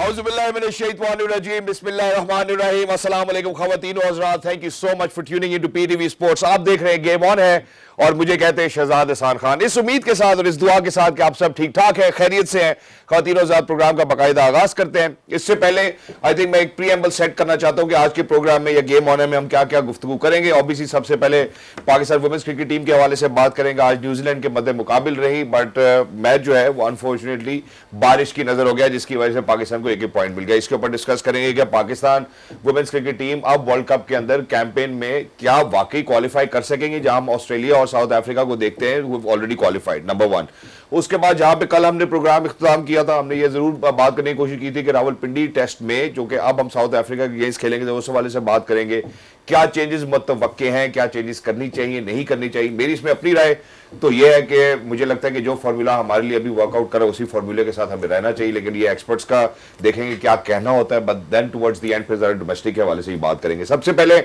औज़ुबिल्लाहिमिनश्शैतानिर्रजीम बिस्मिल्लाहिर्रहमानिर्रहीम अस्सलाम वालेकुम ख़वातीन व हज़रात, thank you so much for tuning into PTV sports. आप देख रहे हैं गेम ऑन है और मुझे कहते हैं शहजाद एहसान खान। इस उम्मीद के साथ और इस दुआ के साथ कि आप सब ठीक ठाक है, खैरियत से हैं, ख़वातीन व हज़रात प्रोग्राम का बाकायदा आगाज करते हैं। इससे पहले आई थिंक मैं एक प्रीएम्बल सेट करना चाहता हूं कि आज के प्रोग्राम में या गेम ऑन में हम क्या क्या गुफ्तगू करेंगे। ऑब्वियसली सबसे पहले पाकिस्तान वुमेन्स क्रिकेट टीम के हवाले से बात करेंगे। आज न्यूजीलैंड के मद्दे मुकाबिल रही, बट मैच जो है वो अनफॉर्चुनेटली बारिश की नजर हो गया, जिसकी वजह से पाकिस्तान को एक एक पॉइंट मिल गया। इसके ऊपर डिस्कस करेंगे कि पाकिस्तान वुमेन्स क्रिकेट टीम अब वर्ल्ड कप के अंदर कैंपेन में क्या वाकई क्वालिफाई कर सकेंगे, जहां हम ऑस्ट्रेलिया और साउथ अफ्रीका को देखते हैं वो ऑलरेडी क्वालिफाइड, नंबर वन। उसके बाद जहां पे कल हमने प्रोग्राम इख्तिताम किया था, हमने ये जरूर बात करने की कोशिश की थी कि रावलपिंडी टेस्ट में जो कि अब हम साउथ अफ्रीका के अगेंस्ट खेलेंगे, तो उस हवाले से बात करेंगे क्या चेंजेस मुतवक्के हैं, क्या चेंजेस करनी चाहिए, नहीं करनी चाहिए। मेरी इसमें अपनी राय तो यह है कि मुझे लगता है कि जो फार्मूला हमारे लिए अभी वर्कआउट करे उसी फार्मूले के साथ हमें रहना चाहिए, लेकिन ये एक्सपर्ट्स का देखेंगे क्या कहना होता है। But then towards the end फिर जरा डोमेस्टिक के हवाले से ही बात करेंगे। सबसे पहले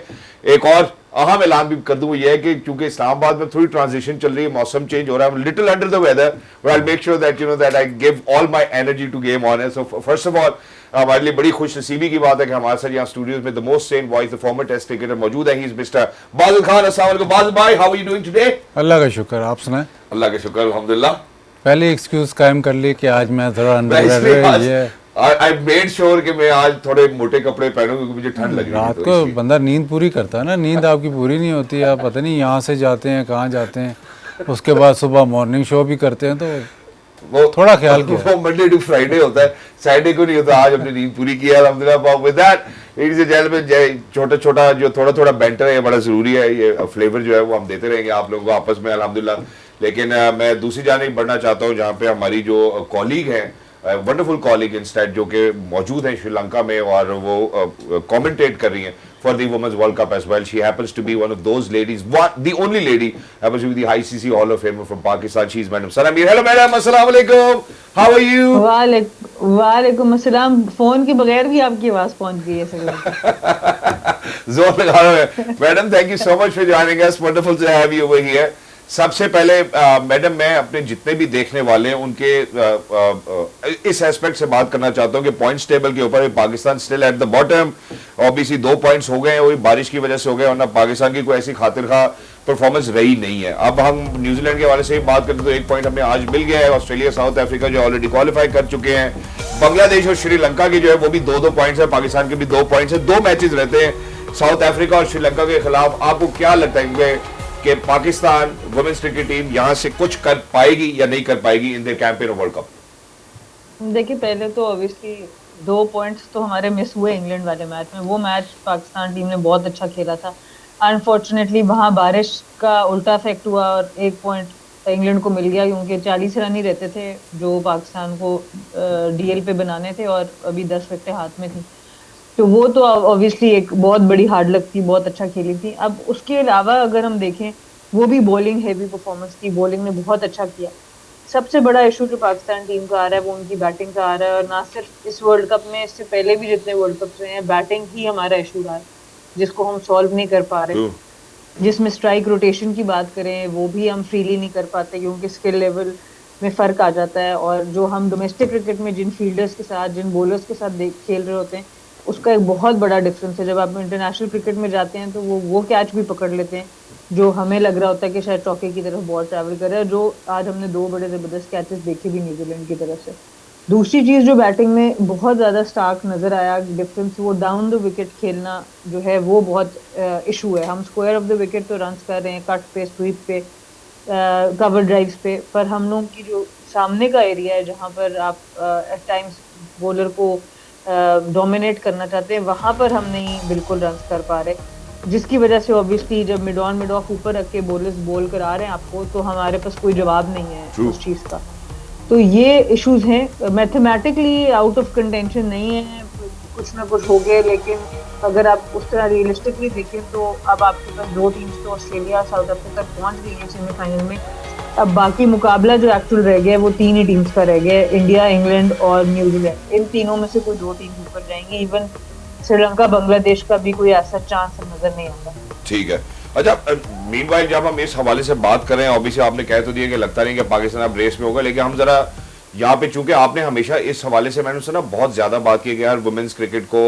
एक और अहम ऐलान भी कर दूं, यह है कि चूंकि इस्लामाबाद में थोड़ी ट्रांजिशन चल रही है, मौसम चेंज हो रहा है, little under the weather, but I make sure that you know that I give all my energy to game on. So first of all हमारे लिए बड़ी खुश नसीबी की बात है कि हमारे साथ यहाँ स्टूडियोज में the most sane voice the former test cricketer मौजूद है। ही इज मिस्टर बादल खान। अस्सलाम वालेकुम बादल भाई, how are you doing today? Allah का शुक्र, आप सुनाएं? अल्लाह का शुक्र अल्हम्दुलिल्लाह। पहले एक्सक्यूज कायम कर ली कि आज मैं थोड़ा अंडरवेयर, I made sure कि मैं आज थोड़े मोटे कपड़े पहनूं क्योंकि मुझे ठंड लग रही है। रात को बंदा नींद पूरी करता है ना, नींद आपकी पूरी नहीं होती, आप पता नहीं यहाँ से जाते हैं कहाँ जाते हैं, उसके बाद सुबह मॉर्निंग शो भी करते हैं, तो वो थोड़ा ख्याल किया। वो मंडे टू फ्राइडे होता है, सैटरडे को नहीं होता। आज हमने नींद पूरी की है अल्हम्दुलिल्लाह। With that ladies and gentleman, छोटा छोटा जो थोड़ा थोड़ा बैंटर है ये बड़ा जरूरी है, ये फ्लेवर जो है वो हम देते रहेंगे आप लोगों को आपस में अल्हम्दुलिल्लाह। लेकिन मैं दूसरी जानिब बढ़ना चाहता हूँ जहाँ पे हमारी जो कॉलीग है, वंडरफुल कॉलीग इंस्टेड, जो कि मौजूद हैं श्रीलंका में और वो कमेंटेट कर रही हैं for the women's world cup as well. She happens to be one of those ladies, the only lady happens to be the ICC hall of fame from Pakistan. She is madam Sana Mir. Hello madam, अस्सलाम वालेकुम, how are you? वालेकुम अस्सलाम। Phone के बगैर भी आपकी आवाज पहुंच गई है सर। जोर लगा रहा है madam. Thank you so much for joining us, wonderful to have you over here. सबसे पहले मैडम मैं अपने जितने भी देखने वाले हैं उनके इस एस्पेक्ट से बात करना चाहता हूं कि पॉइंट्स टेबल के ऊपर Pakistan still at the bottom. Obviously 2 points हो गए, वही बारिश की वजह से हो गए, वरना पाकिस्तान की कोई ऐसी खातिर खा परफॉर्मेंस रही नहीं है। अब हम न्यूजीलैंड के हवाले से बात करें तो 1 पॉइंट हमें आज मिल गया है। ऑस्ट्रेलिया साउथ अफ्रीका जो ऑलरेडी क्वालिफाई कर चुके हैं, बांग्लादेश और श्रीलंका की जो है वो भी 2-2 पॉइंट्स है, पाकिस्तान के भी 2 पॉइंट्स है। 2 मैचेस रहते हैं साउथ अफ्रीका और श्रीलंका के खिलाफ। आपको क्या लगता है कि पाकिस्तान वुमेन्स क्रिकेट टीम यहां से कुछ कर पाएगी या नहीं कर पाएगी in the campaign of world cup? देखिए, पहले तो ऑब्वियसली 2 पॉइंट्स तो हमारे मिस हुए इंग्लैंड वाले मैच में। वो मैच पाकिस्तान टीम ने बहुत अच्छा खेला था, अनफॉर्चुनेटली वहां बारिश का उल्टा इफेक्ट हुआ और 1 पॉइंट इंग्लैंड को मिल गया, क्योंकि 40 रन ही रहते थे जो पाकिस्तान को डीएल पे बनाने थे और अभी 10 विकेटें हाथ में थी। तो वो तो ऑब्वियसली एक बहुत बड़ी हार्ड लक थी, बहुत अच्छा खेली थी। अब उसके अलावा अगर हम देखें, वो भी बॉलिंग हेवी परफॉर्मेंस थी, बॉलिंग ने बहुत अच्छा किया। सबसे बड़ा इशू जो पाकिस्तान टीम का आ रहा है वो उनकी बैटिंग का आ रहा है, और ना सिर्फ इस वर्ल्ड कप में, इससे पहले भी जितने वर्ल्ड कप रहे हैं, बैटिंग ही हमारा इशू रहा है जिसको हम सॉल्व नहीं कर पा रहे। जिसमें स्ट्राइक रोटेशन की बात करें वो भी हम फ्रीली नहीं कर पाते क्योंकि स्किल लेवल में फर्क आ जाता है, और जो हम डोमेस्टिक क्रिकेट में जिन फील्डर्स के साथ, जिन बॉलर्स के साथ खेल रहे होते हैं, उसका एक बहुत बड़ा डिफरेंस है। जब आप इंटरनेशनल क्रिकेट में जाते हैं तो वो कैच भी पकड़ लेते हैं जो हमें लग रहा होता है कि शायद चौके की तरफ बॉल ट्रैवल कर रहा है, जो आज हमने 2 बड़े जबरदस्त कैचेस देखे भी न्यूजीलैंड की तरफ से। दूसरी चीज जो बैटिंग में बहुत ज्यादा स्टार्क नजर आया डिफरेंस, वो डाउन द विकेट खेलना जो है वो बहुत इशू है। हम स्क्वायर ऑफ द विकेट तो रन कर रहे हैं, कट पे, स्वीप पे, कवर ड्राइव्स पे, पर हम लोग की जो सामने का एरिया है जहाँ पर आप एट टाइम्स बॉलर को डोमिनेट करना चाहते हैं, वहां पर हम नहीं बिल्कुल रन कर पा रहे, जिसकी वजह से ऑब्वियसली जब मिड ऑन मिड ऑफ ऊपर रख के बॉलर्स बॉल करा रहे हैं आपको, तो हमारे पास कोई जवाब नहीं है उस चीज का। तो ये इश्यूज हैं। मैथमेटिकली आउट ऑफ कंटेंशन नहीं है, कुछ ना कुछ हो गए, लेकिन अगर आप उस तरह रियलिस्टिकली देखें तो अब आपके पास 2 टीम्स तो ऑस्ट्रेलिया साउथ अफ्रीका तक पहुंच गई है सेमीफाइनल में। अब बाकी मुकाबला जो एक्चुअल रह गया है वो 3 ही टीम्स का रह गया है, इंडिया, इंग्लैंड और न्यूजीलैंड। इन तीनों में से कोई 2 टीम ऊपर जाएंगी। इवन श्रीलंका, बांग्लादेश का भी कोई ऐसा चांस नजर नहीं आता। ठीक है। अच्छा, मीनवाइल जब हम इस हवाले से बात करें, ऑब्वियसली आपने कह तो दिया कि लगता नहीं कि पाकिस्तान अब रेस में होगा, लेकिन हम जरा यहाँ पे चूंकि आपने हमेशा इस हवाले से मैंने सुना बहुत ज्यादा बात की कि यार वुमेन्स क्रिकेट को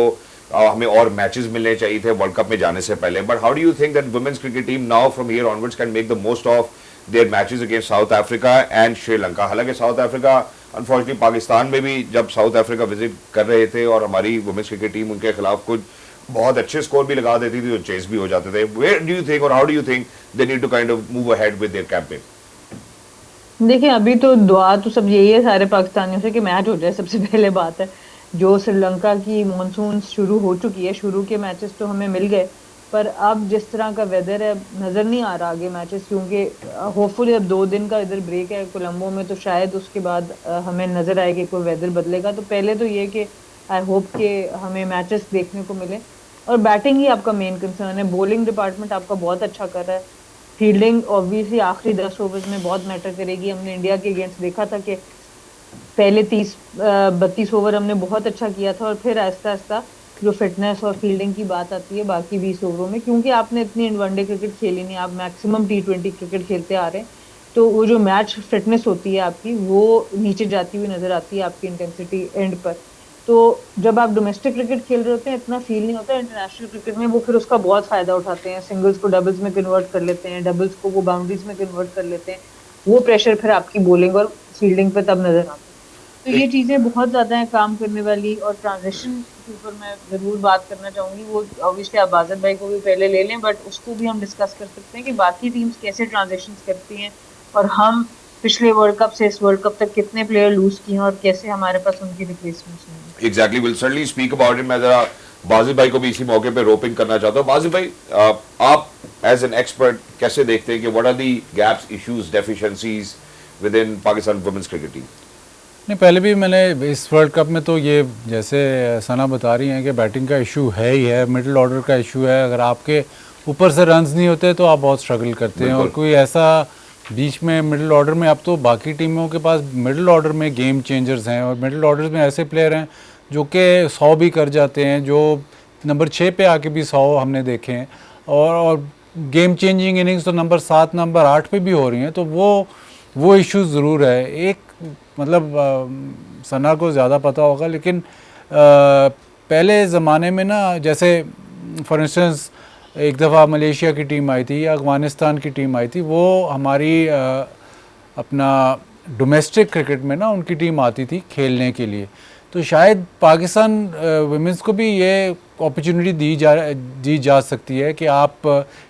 हमें और मैचेस मिलने चाहिए थे वर्ल्ड कप में जाने से पहले, but how do you think that women's cricket team now from here onwards can make the most of their matches against South Africa and Sri? Lanka South Africa unfortunately Pakistan में भी जब साउथ अफ्रीका विजिट कर रहे थे और हमारी वुमेन्स क्रिकेट टीम उनके खिलाफ कुछ बहुत अच्छे स्कोर भी लगा देती थी, तो चेस भी हो जाते थे. वेयर डू यू थिंक और how do you think they need to kind of move ahead with their campaign? देखिए अभी तो दुआ तो सब यही है सारे पाकिस्तानियों से कि मैच हो जाए, सबसे पहले बात है. जो श्रीलंका की मॉनसून शुरू हो चुकी है, शुरू के मैचेस तो हमें मिल गए, पर अब जिस तरह का वेदर है नजर नहीं आ रहा आगे मैचेस, क्योंकि होपफुली अब 2 दिन का इधर ब्रेक है कोलंबो में, तो शायद उसके बाद हमें नजर आए कि कोई वेदर बदलेगा. तो पहले तो ये कि आई होप कि हमें मैचेस देखने को मिले. और बैटिंग ही आपका मेन कंसर्न है. बॉलिंग डिपार्टमेंट आपका बहुत अच्छा कर रहा है. फील्डिंग ऑब्वियसली आखिरी 10 ओवर्स में बहुत मैटर करेगी. हमने इंडिया के अगेंस्ट देखा था कि पहले 32 ओवर हमने बहुत अच्छा किया था, और फिर आहिस्ता आहिस्ता जो फिटनेस और फील्डिंग की बात आती है बाकी 20 ओवरों में, क्योंकि आपने इतनी वनडे क्रिकेट खेली नहीं, आप मैक्सिमम T20 क्रिकेट खेलते आ रहे हैं, तो वो जो मैच फिटनेस होती है आपकी वो नीचे जाती हुई नजर आती है आपकी इंटेंसिटी एंड पर. तो जब आप डोमेस्टिक क्रिकेट खेल रहे होते हैं इतना फील नहीं होता. इंटरनेशनल क्रिकेट में वो फिर उसका बहुत फायदा उठाते हैं, सिंगल्स को डबल्स में कन्वर्ट कर लेते हैं, डबल्स को वो बाउंड्रीज में कन्वर्ट कर लेते हैं. वो प्रेशर फिर आपकी बॉलिंग और फील्डिंग पे तब नजर आता है. तो ये चीजें बहुत ज्यादा है काम करने वाली. और ट्रांजिशन के ऊपर मैं जरूर बात करना चाहूंगी. वो ऑब्वियसली आप बाजद भाई को भी पहले ले लें, बट उसको भी हम डिस्कस कर सकते हैं कि बाकी टीम्स कैसे ट्रांजिशन करती हैं, और हम पिछले वर्ल्ड कप से इस वर्ल्ड कप तक कितने प्लेयर लूज किए हैं और कैसे हमारे पास उनकी रिप्लेसमेंट्स हैं. Exactly, will certainly speak about it. मैं जरा बाजिद भाई को भी इसी मौके पे रोपिंग करना चाहता हूँ. बाजिद भाई, आप एज एन एक्सपर्ट कैसे देखते हैं कि what are the gaps, issues, deficiencies within Pakistan women's cricket team? नहीं, पहले भी मैंने इस वर्ल्ड कप में तो ये जैसे सना बता रही हैं कि बैटिंग का इशू है ही है, मिडिल ऑर्डर का इशू है. अगर आपके ऊपर से रन्स नहीं होते तो आप बहुत स्ट्रगल करते हैं. और कोई ऐसा बीच में मिडिल ऑर्डर में, अब तो बाकी टीमों के पास मिडिल ऑर्डर में गेम चेंजर्स हैं, और मिडिल ऑर्डर में ऐसे प्लेयर हैं जो कि 100 भी कर जाते हैं, जो नंबर 6 पे आके भी 100 हमने देखे हैं. और गेम चेंजिंग इनिंग्स तो नंबर 7 नंबर 8 पे भी हो रही हैं. तो वो इशू ज़रूर है. एक मतलब सना को ज़्यादा पता होगा, लेकिन पहले ज़माने में ना, जैसे फॉर इंस्टेंस एक दफ़ा मलेशिया की टीम आई थी या अफ़गानिस्तान की टीम आई थी, वो हमारी अपना डोमेस्टिक क्रिकेट में ना उनकी टीम आती थी खेलने के लिए. तो शायद पाकिस्तान वुमेंस को भी ये अपॉर्चुनिटी दी जा सकती है कि आप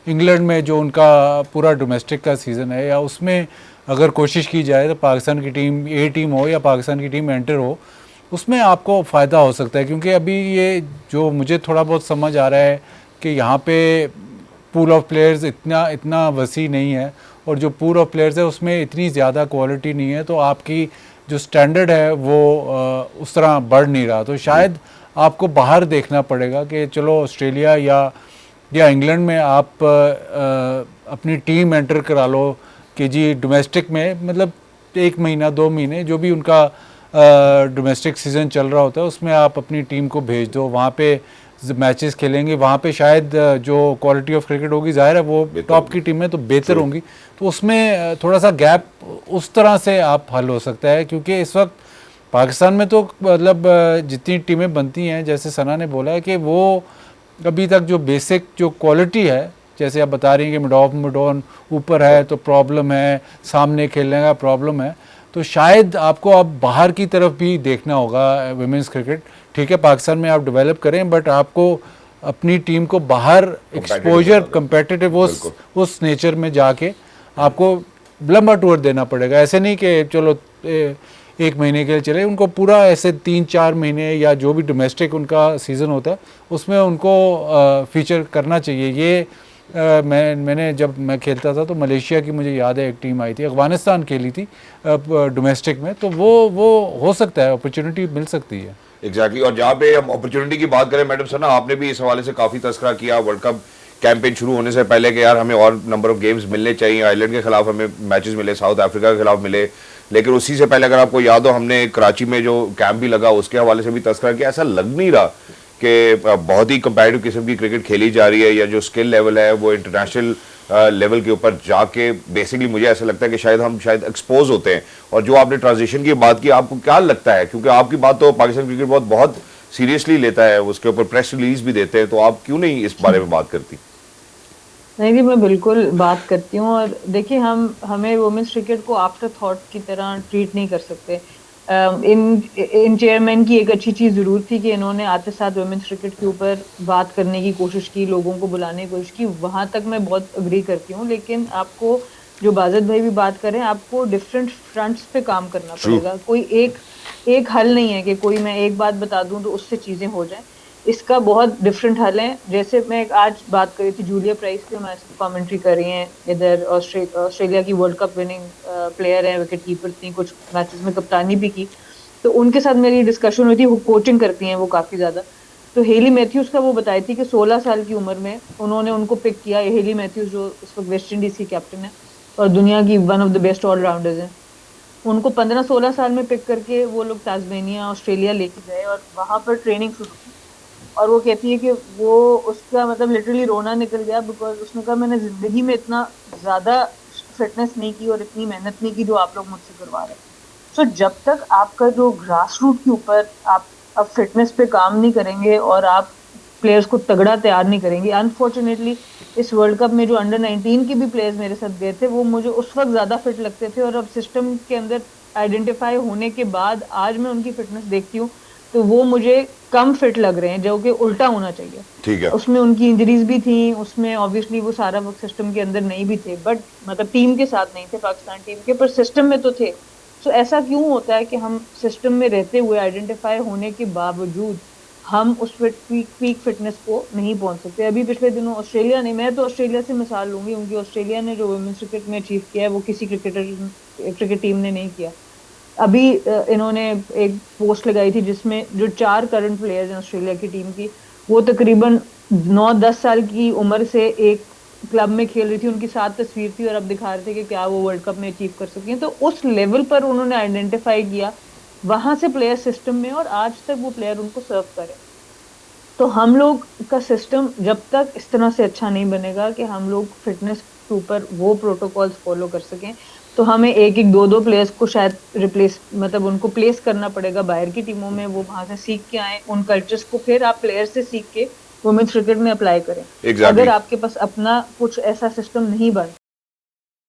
इंग्लैंड में जो उनका पूरा डोमेस्टिक का सीज़न है, या उसमें अगर कोशिश की जाए तो पाकिस्तान की टीम ए टीम हो या पाकिस्तान की टीम एंटर हो, उसमें आपको फ़ायदा हो सकता है. क्योंकि अभी ये जो मुझे थोड़ा बहुत समझ आ रहा है कि यहाँ पे पूल ऑफ प्लेयर्स इतना वसी नहीं है, और जो पूल ऑफ प्लेयर्स है उसमें इतनी ज़्यादा क्वालिटी नहीं है, तो आपकी जो स्टैंडर्ड है वो उस तरह बढ़ नहीं रहा. तो शायद आपको बाहर देखना पड़ेगा कि चलो ऑस्ट्रेलिया या इंग्लैंड में आप अपनी टीम एंटर करा लो कि जी डोमेस्टिक में, मतलब 1 महीना 2 महीने जो भी उनका डोमेस्टिक सीज़न चल रहा होता है उसमें आप अपनी टीम को भेज दो, वहाँ पे मैचेस खेलेंगे. वहाँ पे शायद जो क्वालिटी ऑफ क्रिकेट होगी, जाहिर है वो टॉप की टीम है तो बेहतर होंगी. तो उसमें थोड़ा सा गैप उस तरह से आप हल हो सकता है. क्योंकि इस वक्त पाकिस्तान में तो मतलब जितनी टीमें बनती हैं, जैसे सना ने बोला है कि वो अभी तक जो बेसिक जो क्वालिटी है, जैसे आप बता रही हैं कि मिड ऑन ऊपर है तो प्रॉब्लम है, सामने खेलने का प्रॉब्लम है. तो शायद आपको अब बाहर की तरफ भी देखना होगा वुमेन्स क्रिकेट. ठीक है, पाकिस्तान में आप डेवलप करें, बट आपको अपनी टीम को बाहर एक्सपोजर कम्पेटिटिव उस नेचर में जाके आपको लंबा टूर देना पड़ेगा. ऐसे नहीं कि चलो 1 महीने के लिए चले, उनको पूरा ऐसे 3-4 महीने या जो भी डोमेस्टिक उनका सीज़न होता है उसमें उनको फीचर करना चाहिए. ये मैंने जब मैं खेलता था तो मलेशिया की मुझे याद है एक टीम आई थी, अफ़गानिस्तान खेली थी डोमेस्टिक में, तो वो हो सकता है, अपॉर्चुनिटी मिल सकती है. एग्जैक्टली. और जहाँ पे हम अपॉर्चुनिटी की बात करें, मैडम सना, आपने भी इस हवाले से काफ़ी तस्करा किया वर्ल्ड कप कैंपेन शुरू होने से पहले कि यार हमें और नंबर ऑफ गेम्स मिलने चाहिए. आयरलैंड के खिलाफ हमें मैचेस मिले, साउथ अफ्रीका के खिलाफ मिले, लेकिन उसी से पहले अगर आपको याद हो हमने कराची में जो कैंप भी लगा उसके हवाले से भी तस्करा किया. ऐसा लग नहीं रहा कि बहुत ही कंपैरेटिव किस्म की क्रिकेट खेली जा रही है, या जो स्किल लेवल है वो इंटरनेशनल लेवल के ऊपर जाके बेसिकली मुझे ऐसा लगता है कि शायद हम शायद एक्सपोज होते हैं। और जो आपने ट्रांजिशन की बात की, आपको क्या लगता है, क्योंकि आपकी बात तो पाकिस्तान क्रिकेट बहुत सीरियसली लेता है, उसके ऊपर प्रेस रिलीज भी देते हैं, तो आप क्यों नहीं इस बारे में बात करती? नहीं जी, मैं बिल्कुल बात करती हूँ। और देखिए, हमें वुमेन्स क्रिकेट को आफ्टर थॉट की तरह ट्रीट नहीं कर सकते। इन चेयरमैन की एक अच्छी चीज जरूर थी कि इन्होंने आते साथ वुमेन्स क्रिकेट के ऊपर बात करने की कोशिश की, लोगों को बुलाने की कोशिश की, वहां तक मैं बहुत अग्री करती हूँ। लेकिन आपको, जो बाजद भाई भी बात करें, आपको डिफरेंट फ्रंट्स पे काम करना पड़ेगा। कोई एक हल नहीं है कि कोई मैं एक बात बता दूं तो उससे चीजें हो जाएं। इसका बहुत डिफरेंट हल है। जैसे मैं आज बात करी थी, जूलिया प्राइस की मैच कमेंट्री कर रही हैं इधर, ऑस्ट्रेलिया की वर्ल्ड कप विनिंग प्लेयर है, विकेट कीपर थी, कुछ मैचेस में कप्तानी भी की। तो उनके साथ मेरी डिस्कशन हुई थी, वो कोचिंग करती हैं वो काफी ज्यादा। तो हेली मैथ्यूज का वो बताई थी कि 16 साल की उम्र में उन्होंने उनको पिक किया। हेली मैथ्यूज जो इस वक्त वेस्ट इंडीज की कैप्टन है और दुनिया की one of the best allrounders हैं, उनको 15-16 साल में पिक करके वो लोग तास्मेनिया, ऑस्ट्रेलिया लेके गए और वहां पर ट्रेनिंग शुरू की। और वो कहती है कि वो, उसका मतलब लिटरली रोना निकल गया, बिकॉज उसने कहा मैंने जिंदगी में इतना ज्यादा फिटनेस नहीं की और इतनी मेहनत नहीं की जो आप लोग मुझसे करवा रहे हैं। तो जब तक आपका जो ग्रास रूट के ऊपर आप फिटनेस पे काम नहीं करेंगे और आप प्लेयर्स को तगड़ा तैयार नहीं करेंगे, अनफॉर्चुनेटली इस वर्ल्ड कप में जो अंडर 19 के भी प्लेयर्स मेरे साथ गए थे, वो मुझे उस वक्त ज्यादा फिट लगते थे। और अब सिस्टम के अंदर आइडेंटिफाई होने के बाद आज मैं उनकी फिटनेस देखती हूँ तो वो मुझे कम फिट लग रहे हैं, जो कि उल्टा होना चाहिए। ठीक है। उसमें उनकी इंजरीज भी थी, उसमें ऑब्वियसली वो सारा वक्त सिस्टम के अंदर नहीं भी थे, बट मतलब टीम के साथ नहीं थे, पाकिस्तान टीम के, पर सिस्टम में तो थे। तो ऐसा क्यों होता है कि हम सिस्टम में रहते हुए, आइडेंटिफाई होने के बावजूद, हम उस पीक फिटनेस को नहीं पहुंच सकते। अभी पिछले दिनों ऑस्ट्रेलिया ने, मैं तो ऑस्ट्रेलिया से मिसाल लूंगी, उनकी ऑस्ट्रेलिया ने जो वुमेन्स क्रिकेट में अचीव किया है वो किसी क्रिकेट टीम ने नहीं किया। अभी इन्होंने एक पोस्ट लगाई थी जिसमें जो 4 करंट प्लेयर्स हैं ऑस्ट्रेलिया की टीम की, वो तकरीबन 9-10 साल की उम्र से एक क्लब में खेल रही थी, उनकी 7 तस्वीर थी और अब दिखा रहे थे कि क्या वो वर्ल्ड कप में अचीव कर सकती हैं। तो उस लेवल पर उन्होंने आइडेंटिफाई किया, वहां से प्लेयर सिस्टम में, और आज तक वो प्लेयर उनको सर्व करे। तो हम लोग का सिस्टम जब तक इस तरह से अच्छा नहीं बनेगा कि हम लोग फिटनेस के ऊपर वो प्रोटोकॉल्स फॉलो कर सकें, तो हमें एक एक दो प्लेयर्स को शायद रिप्लेस, मतलब उनको प्लेस करना पड़ेगा बाहर की टीमों में। वो वहां से सीख के आए, उन कल्चर्स को फिर आप प्लेयर से सीख के वुमेन्स क्रिकेट में अप्लाई करें। Exactly. अगर आपके पास अपना कुछ ऐसा सिस्टम नहीं बन